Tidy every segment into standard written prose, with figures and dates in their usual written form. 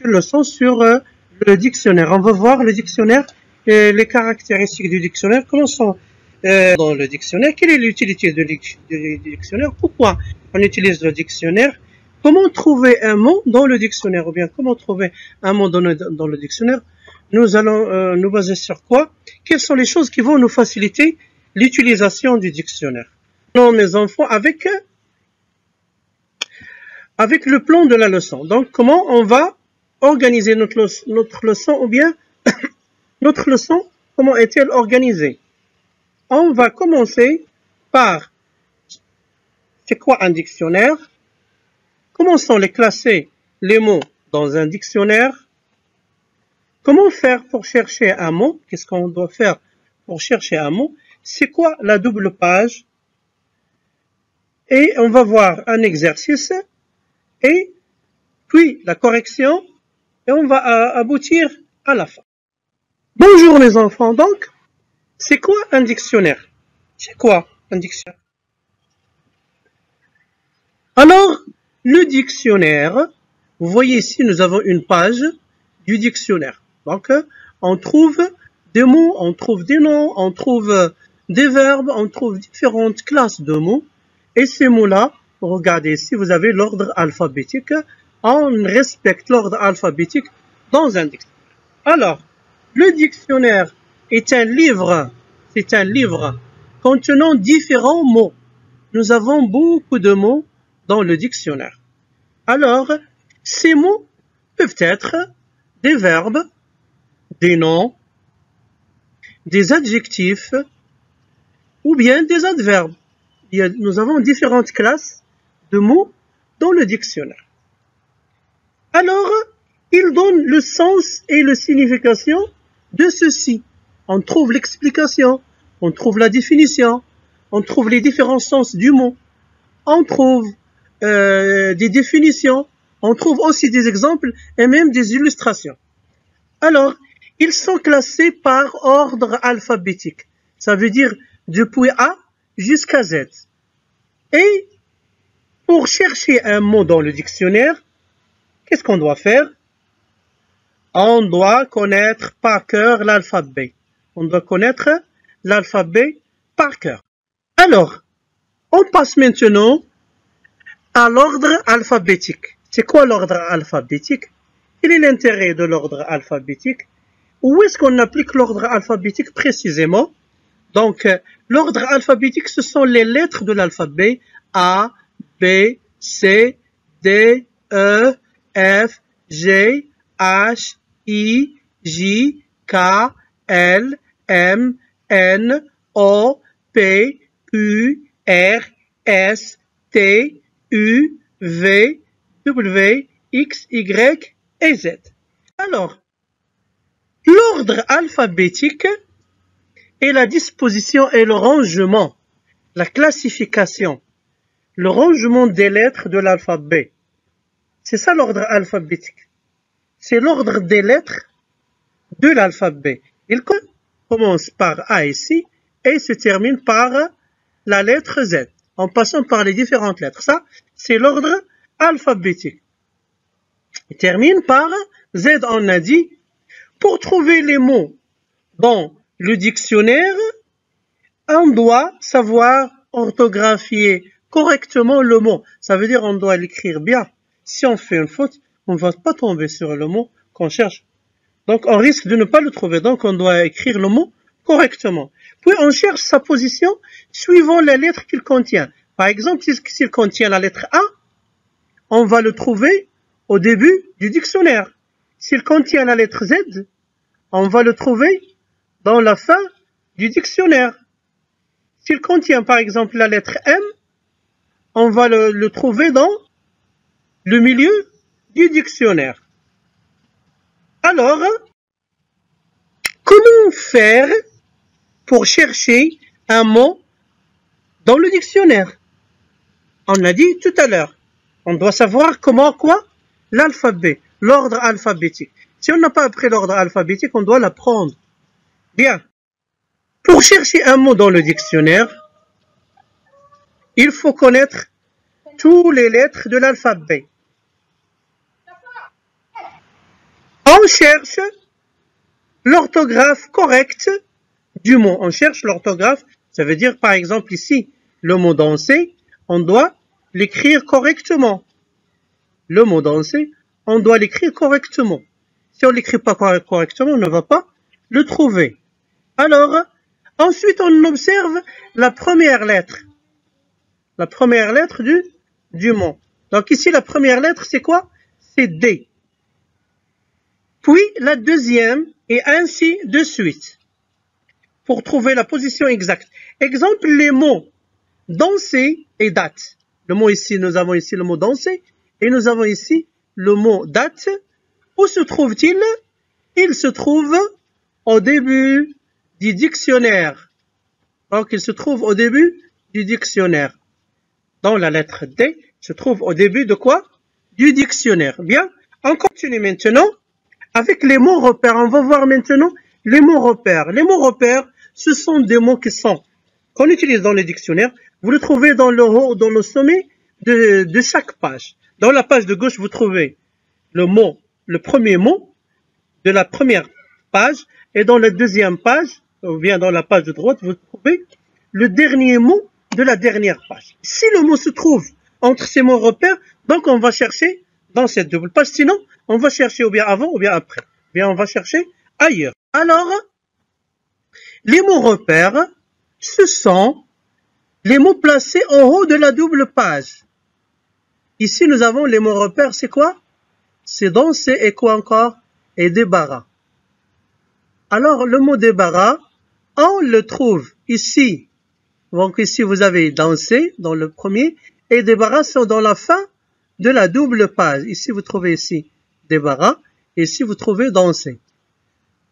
une leçon sur le dictionnaire. On va voir le dictionnaire et les caractéristiques du dictionnaire. Comment sont dans le dictionnaire? Quelle est l'utilité du dictionnaire? Pourquoi on utilise le dictionnaire? Comment trouver un mot dans le dictionnaire? Ou bien comment trouver un mot dans le dictionnaire? Nous allons nous baser sur quoi? Quelles sont les choses qui vont nous faciliter l'utilisation du dictionnaire? Non, mes enfants, avec le plan de la leçon. Donc, comment on va organiser notre leçon, ou bien notre leçon, comment est-elle organisée? On va commencer par, c'est quoi un dictionnaire? Comment sont les classer les mots dans un dictionnaire? Comment faire pour chercher un mot? Qu'est-ce qu'on doit faire pour chercher un mot? C'est quoi la double page? Et on va voir un exercice, et puis la correction, et on va aboutir à la fin. Bonjour mes enfants, donc, c'est quoi un dictionnaire? C'est quoi un dictionnaire? Alors, le dictionnaire, vous voyez ici, nous avons une page du dictionnaire. Donc, on trouve des mots, on trouve des noms, on trouve des verbes, on trouve différentes classes de mots. Et ces mots-là, regardez ici, vous avez l'ordre alphabétique. On respecte l'ordre alphabétique dans un dictionnaire. Alors, le dictionnaire est un livre, c'est un livre contenant différents mots. Nous avons beaucoup de mots dans le dictionnaire. Alors, ces mots peuvent être des verbes, des noms, des adjectifs ou bien des adverbes. Nous avons différentes classes de mots dans le dictionnaire. Alors, ils donnent le sens et la signification de ceci. On trouve l'explication, on trouve la définition, on trouve les différents sens du mot, on trouve des définitions, on trouve aussi des exemples et même des illustrations. Alors, ils sont classés par ordre alphabétique. Ça veut dire depuis A jusqu'à Z. Et pour chercher un mot dans le dictionnaire, qu'est-ce qu'on doit faire? On doit connaître par cœur l'alphabet. On doit connaître l'alphabet par cœur. Alors, on passe maintenant à l'ordre alphabétique. C'est quoi l'ordre alphabétique? Quel est l'intérêt de l'ordre alphabétique? Où est-ce qu'on applique l'ordre alphabétique précisément? Donc, l'ordre alphabétique, ce sont les lettres de l'alphabet A, B, C, D, E, F, G, H, I, J, K, L, M, N, O, P, Q, R, S, T, U, V, W, X, Y et Z. Alors, l'ordre alphabétique est la disposition et le rangement, la classification, le rangement des lettres de l'alphabet. C'est ça l'ordre alphabétique. C'est l'ordre des lettres de l'alphabet. Il commence par A ici et se termine par la lettre Z, en passant par les différentes lettres. Ça, c'est l'ordre alphabétique. Il termine par Z, on a dit. Pour trouver les mots dans le dictionnaire, on doit savoir orthographier correctement le mot. Ça veut dire on doit l'écrire bien. Si on fait une faute, on ne va pas tomber sur le mot qu'on cherche. Donc on risque de ne pas le trouver. Donc on doit écrire le mot correctement. Puis on cherche sa position suivant la lettre qu'il contient. Par exemple, s'il contient la lettre A, on va le trouver au début du dictionnaire. S'il contient la lettre Z, on va le trouver dans la fin du dictionnaire. S'il contient par exemple la lettre M, on va le trouver dans le milieu du dictionnaire. Alors, comment faire pour chercher un mot dans le dictionnaire? On a dit tout à l'heure, on doit savoir comment quoi? L'alphabet, l'ordre alphabétique. Si on n'a pas appris l'ordre alphabétique, on doit l'apprendre. Bien. Pour chercher un mot dans le dictionnaire, il faut connaître toutes les lettres de l'alphabet. On cherche l'orthographe correcte du mot. On cherche l'orthographe, ça veut dire par exemple ici, le mot danser, on doit l'écrire correctement. Le mot danser, on doit l'écrire correctement. Si on ne l'écrit pas correctement, on ne va pas le trouver. Alors, ensuite on observe la première lettre. La première lettre du mot. Donc ici, la première lettre, c'est quoi? C'est D. Puis la deuxième, et ainsi de suite. Pour trouver la position exacte. Exemple, les mots danser et date. Le mot ici, nous avons ici le mot danser, et nous avons ici le mot date. Où se trouve-t-il? Il se trouve au début du dictionnaire. Donc, il se trouve au début du dictionnaire. Dans la lettre D, se trouve au début de quoi? Du dictionnaire. Bien, on continue maintenant avec les mots repères. On va voir maintenant les mots repères. Les mots repères, ce sont des mots qu'on utilise dans les dictionnaires. Vous le trouvez dans le haut, dans le sommet de chaque page. Dans la page de gauche, vous trouvez le premier mot de la première page, et dans la deuxième page, ou bien dans la page de droite, vous trouvez le dernier mot de la dernière page. Si le mot se trouve entre ces mots repères, donc on va chercher dans cette double page. Sinon, on va chercher ou bien avant ou bien après. Ou bien on va chercher ailleurs. Alors, les mots repères, ce sont les mots placés en haut de la double page. Ici, nous avons les mots repères, c'est quoi? C'est danser et quoi encore? Et débarras. Alors, le mot débarras, on le trouve ici. Donc ici, vous avez danser dans le premier et débarras sont dans la fin de la double page. Ici, vous trouvez ici débarras et ici, vous trouvez danser.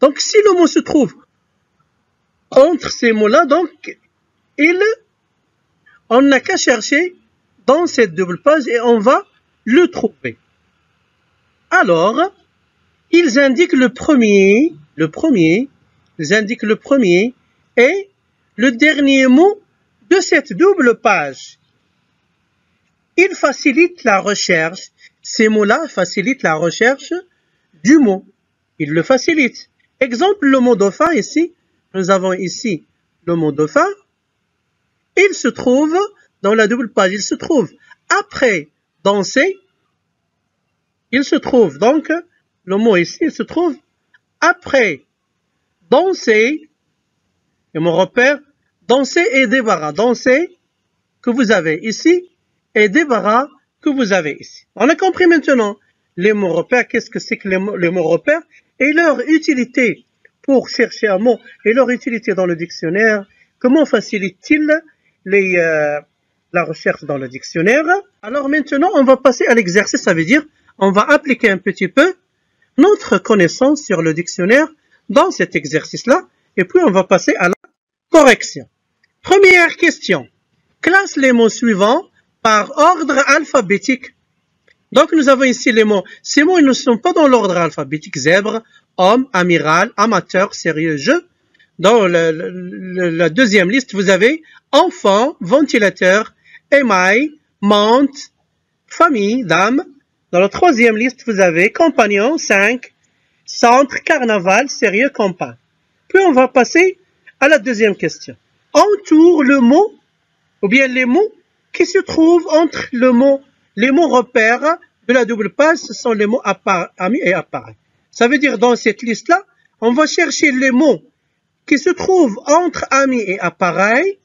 Donc, si le mot se trouve entre ces mots-là, donc, on n'a qu'à chercher dans cette double page et on va le trouver. Alors, ils indiquent le premier et le dernier mot de cette double page. Ils facilitent la recherche. Ces mots-là facilitent la recherche du mot. Ils le facilitent. Exemple, le mot dauphin ici. Nous avons ici le mot dauphin. Il se trouve dans la double page. Il se trouve après danser. Il se trouve donc, le mot ici, il se trouve après danser. Et mon repère, danser et débarras. Danser que vous avez ici et débarras que vous avez ici. On a compris maintenant les mots repères. Qu'est-ce que c'est que les mots repères et leur utilité pour chercher un mot et leur utilité dans le dictionnaire. Comment facilite-t-il la recherche dans le dictionnaire? Alors maintenant, on va passer à l'exercice. Ça veut dire, on va appliquer un petit peu notre connaissance sur le dictionnaire dans cet exercice-là. Et puis, on va passer à la correction. Première question. Classe les mots suivants par ordre alphabétique. Donc, nous avons ici les mots. Ces mots, ils ne sont pas dans l'ordre alphabétique. Zèbre, homme, amiral, amateur, sérieux, jeu. Dans la deuxième liste, vous avez enfant, ventilateur, émail, menthe, famille, dame. Dans la troisième liste, vous avez compagnon, 5, centre, carnaval, sérieux, campagne. Puis on va passer à la deuxième question. Entoure le mot, ou bien les mots qui se trouvent entre les mots repères de la double page, ce sont les mots amis et appareil. Ça veut dire dans cette liste-là, on va chercher les mots qui se trouvent entre amis et appareil.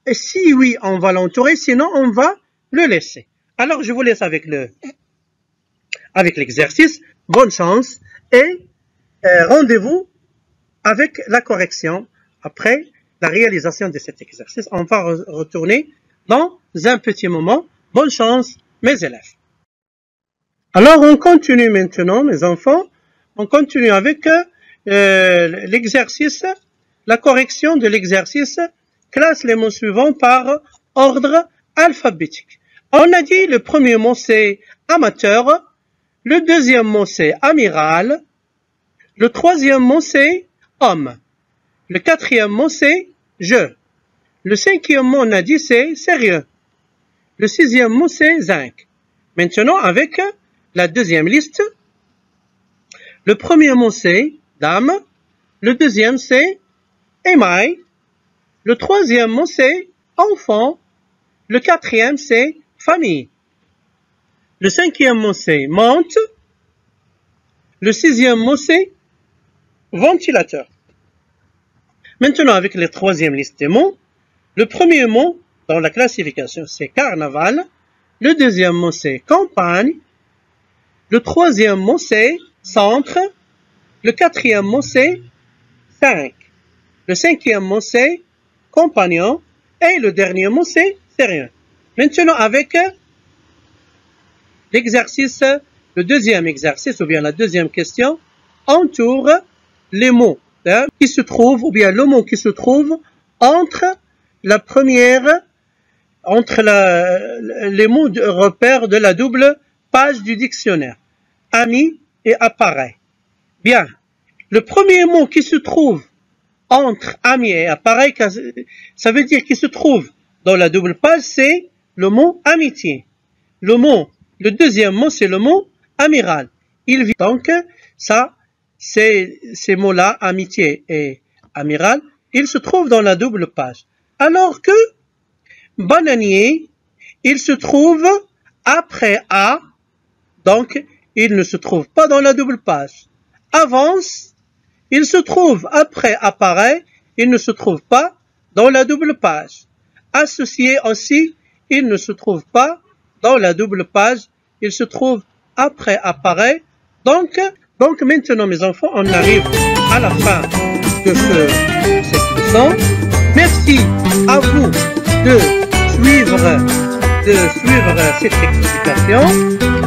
Et si oui, on va l'entourer, sinon on va le laisser. Alors je vous laisse avec l'exercice. Bonne chance et rendez-vous avec la correction après la réalisation de cet exercice. On va retourner dans un petit moment. Bonne chance, mes élèves. Alors, on continue maintenant, mes enfants. On continue avec l'exercice, la correction de l'exercice. Classe les mots suivants par ordre alphabétique. On a dit le premier mot c'est amateur, le deuxième mot c'est amiral, le troisième mot c'est homme, le quatrième mot c'est je, le cinquième mot on a dit c'est sérieux, le sixième mot c'est zinc. Maintenant avec la deuxième liste, Le premier mot, c'est dame. Le deuxième, c'est émail. Le troisième mot, c'est enfant. Le quatrième, c'est famille. Le cinquième mot, c'est menthe. Le sixième mot, c'est ventilateur. Maintenant, avec les troisième liste des mots, le premier mot dans la classification, c'est carnaval. Le deuxième mot, c'est campagne. Le troisième mot, c'est centre. Le quatrième mot, c'est 5. Le cinquième mot, c'est compagnon. Et le dernier mot, c'est sérieux. Maintenant, avec l'exercice, le deuxième exercice, ou bien la deuxième question, entoure les mots qui se trouvent, ou bien le mot qui se trouve entre la première, entre les mots de repère de la double page du dictionnaire. Ami et appareil. Bien. Le premier mot qui se trouve entre ami et appareil, ça veut dire qu'il se trouve dans la double page, c'est le mot amitié. Le deuxième mot, c'est le mot amiral. Il vit donc, ça, ces mots-là, amitié et amiral, ils se trouvent dans la double page. Alors que bananier, il se trouve après A, donc il ne se trouve pas dans la double page. Avance, il se trouve après appareil, il ne se trouve pas dans la double page. Associé aussi, il ne se trouve pas dans la double page, il se trouve après appareil. Donc maintenant mes enfants, on arrive à la fin de cette leçon. Merci à vous de suivre cette explication.